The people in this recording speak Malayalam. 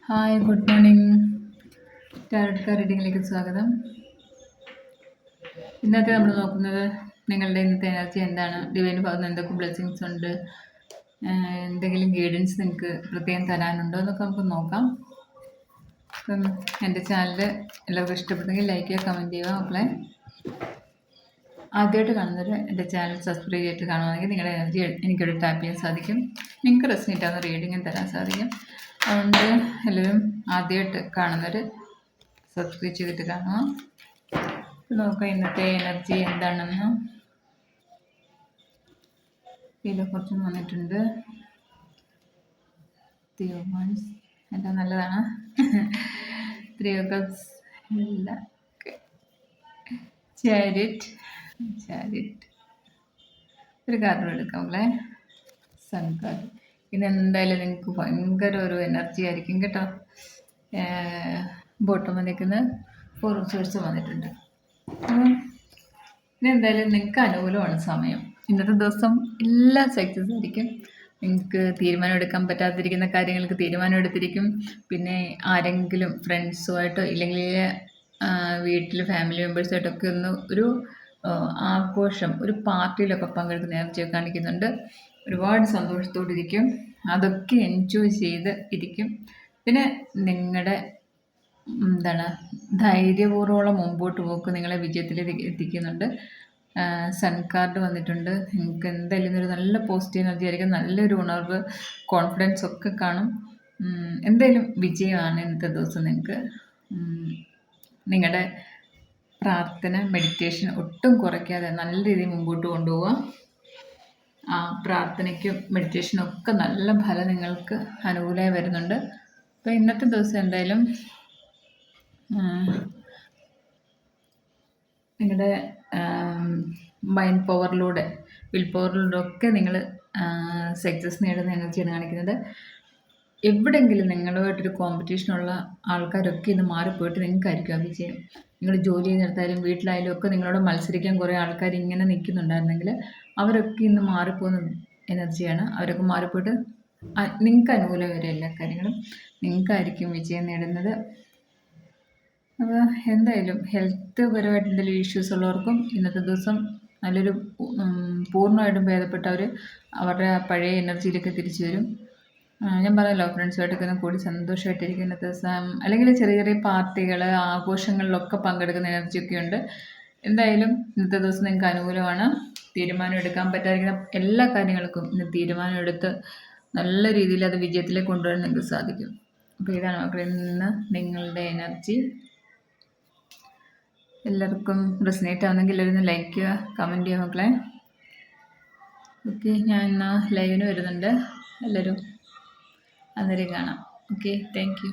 Hi, good morning. ടാരോട്ട് റീഡിങ്ങിലേക്ക് സ്വാഗതം. ഇന്നത്തെ നമ്മൾ നോക്കുന്നത് നിങ്ങളുടെ ഇന്നത്തെ എനർജി എന്താണ്, ഡിവൈൻ ഭാഗത്ത് എന്തൊക്കെ ബ്ലെസ്സിങ്സ് ഉണ്ട്, എന്തെങ്കിലും ഗൈഡൻസ് നിങ്ങൾക്ക് പ്രത്യേകം തരാനുണ്ടോ എന്നൊക്കെ നമുക്ക് നോക്കാം. അപ്പം എൻ്റെ ചാനൽ എല്ലാവർക്കും ഇഷ്ടപ്പെട്ടെങ്കിൽ ലൈക്ക് ചെയ്യുക, കമൻറ്റ് ചെയ്യുക. മക്കളെ ആദ്യമായിട്ട് കാണുന്നവർ എൻ്റെ ചാനൽ സബ്സ്ക്രൈബ് ചെയ്തിട്ട് കാണുവാണെങ്കിൽ നിങ്ങളുടെ എനർജി എനിക്കിവിടെ ടാപ്പ് ചെയ്യാൻ സാധിക്കും. നിങ്ങൾക്ക് റെസ്നേറ്റ് ആവുന്ന റീഡിങ്ങും തരാൻ സാധിക്കും. അതുകൊണ്ട് എല്ലാവരും ആദ്യമായിട്ട് കാണുന്നവർ സബ്സ്ക്രൈബ് ചെയ്തിട്ട് കാണുക. നോക്കാം ഇന്നത്തെ എനർജി എന്താണെന്ന്. ഇതിൽ കുറച്ച് വന്നിട്ടുണ്ട്. തിയോമൻസ് എല്ലാം നല്ലതാണ്. ത്രിയോഗസ് എല്ലാം ചാരിറ്റ് ഒരു കാർഡ് എടുക്കാം നമ്മളെ. Sun card. പിന്നെ എന്തായാലും നിങ്ങൾക്ക് ഭയങ്കര ഒരു എനർജി ആയിരിക്കും കേട്ടോ. ബോട്ടം വന്നിരിക്കുന്ന 4 സോഴ്സ് വന്നിട്ടുണ്ട്. ഇതെന്തായാലും നിങ്ങൾക്ക് അനുകൂലമാണ് സമയം. ഇന്നത്തെ ദിവസം എല്ലാം സക്സസ് ആയിരിക്കും. നിങ്ങൾക്ക് തീരുമാനം എടുക്കാൻ പറ്റാതിരിക്കുന്ന കാര്യങ്ങൾക്ക് തീരുമാനം എടുത്തിരിക്കും. പിന്നെ ആരെങ്കിലും ഫ്രണ്ട്സുമായിട്ടോ ഇല്ലെങ്കിൽ വീട്ടിൽ ഫാമിലി മെമ്പേഴ്സായിട്ടൊക്കെ ഒന്ന് ഒരു ആഘോഷം, ഒരു പാർട്ടിയിലൊക്കെ പങ്കെടുക്കുന്ന എനർജിയൊക്കെ കാണിക്കുന്നുണ്ട്. ഒരുപാട് സന്തോഷത്തോടെ ഇരിക്കും. അതൊക്കെ എൻജോയ് ചെയ്ത് ഇരിക്കും. പിന്നെ നിങ്ങളുടെ ധൈര്യപൂർവ്വമുള്ള മുമ്പോട്ട് പോക്ക് നിങ്ങളെ വിജയത്തിലേക്ക് എത്തിക്കുന്നുണ്ട്. സൺ കാർഡ് വന്നിട്ടുണ്ട്. നിങ്ങൾക്ക് എന്തായാലും ഒരു നല്ല പോസിറ്റീവ് എനർജി ആയിരിക്കും. നല്ലൊരു ഉണർവ്, കോൺഫിഡൻസ് ഒക്കെ കാണും. എന്തായാലും വിജയമാണ് ഇന്നത്തെ ദിവസം. നിങ്ങൾക്ക് നിങ്ങളുടെ പ്രാർത്ഥന, മെഡിറ്റേഷൻ ഒട്ടും കുറയ്ക്കാതെ നല്ല രീതിയിൽ മുമ്പോട്ട് കൊണ്ടുപോവുക. ആ പ്രാർത്ഥനയ്ക്കും മെഡിറ്റേഷനും ഒക്കെ നല്ല ഫലം നിങ്ങൾക്ക് അനുകൂലമായി വരുന്നുണ്ട്. അപ്പോൾ ഇന്നത്തെ ദിവസം എന്തായാലും നിങ്ങളുടെ മൈൻഡ് പവറിലൂടെ, വിൽ പവറിലൂടെ ഒക്കെ നിങ്ങൾ സക്സസ് നേടുന്ന എനർജിയാണ് കാണിക്കുന്നത്. എവിടെയെങ്കിലും നിങ്ങളുമായിട്ടൊരു കോമ്പറ്റീഷനുള്ള ആൾക്കാരൊക്കെ ഇന്ന് മാറിപ്പോയിട്ട് നിങ്ങൾക്കായിരിക്കും വിജയം. നിങ്ങൾ ജോലി ചെയ്യുന്നിടത്തായാലും വീട്ടിലായാലും ഒക്കെ നിങ്ങളോട് മത്സരിക്കാൻ കുറേ ആൾക്കാർ ഇങ്ങനെ നിൽക്കുന്നുണ്ടായിരുന്നെങ്കിൽ അവരൊക്കെ ഇന്ന് മാറിപ്പോകുന്ന എനർജിയാണ്. അവരൊക്കെ മാറിപ്പോയിട്ട് നിങ്ങൾക്ക് അനുകൂലം വരും. എല്ലാ കാര്യങ്ങളും നിങ്ങൾക്കായിരിക്കും വിജയം നേടുന്നത്. അപ്പോൾ എന്തായാലും ഹെൽത്ത് പരമായിട്ട് എന്തെങ്കിലും ഇഷ്യൂസ് ഉള്ളവർക്കും ഇന്നത്തെ ദിവസം നല്ലൊരു പൂർണ്ണമായിട്ടും ഭേദപ്പെട്ടവർ അവരുടെ പഴയ എനർജിയിലേക്ക് തിരിച്ചു വരും. ഞാൻ പറഞ്ഞല്ലോ, ഫ്രണ്ട്സുമായിട്ടൊക്കെ ഒന്ന് കൂടി സന്തോഷമായിട്ടിരിക്കും ഇന്നത്തെ ദിവസം. അല്ലെങ്കിൽ ചെറിയ ചെറിയ പാർട്ടികൾ, ആഘോഷങ്ങളിലൊക്കെ പങ്കെടുക്കുന്ന എനർജിയൊക്കെ ഉണ്ട്. എന്തായാലും ഇന്നത്തെ ദിവസം നിങ്ങൾക്ക് അനുകൂലമാണ്. തീരുമാനം എടുക്കാൻ പറ്റാതിരിക്കുന്ന എല്ലാ കാര്യങ്ങൾക്കും ഇന്ന് തീരുമാനമെടുത്ത് നല്ല രീതിയിൽ അത് വിജയത്തിലേക്ക് കൊണ്ടുവരാൻ നിങ്ങൾക്ക് സാധിക്കും. അപ്പോൾ ഇതാണ് മക്കളിൽ നിന്ന് നിങ്ങളുടെ എനർജി. എല്ലാവർക്കും റെസനേറ്റ് ആവുന്നെങ്കിൽ എല്ലാവരും ലൈക്ക് ചെയ്യുക, കമൻറ്റ് ചെയ്യുക മക്കളെ. ഓക്കെ, ഞാൻ ഇന്ന് ലൈവിന് വരുന്നുണ്ട്. എല്ലാവരും അന്നേരം കാണാം. Okay, thank you.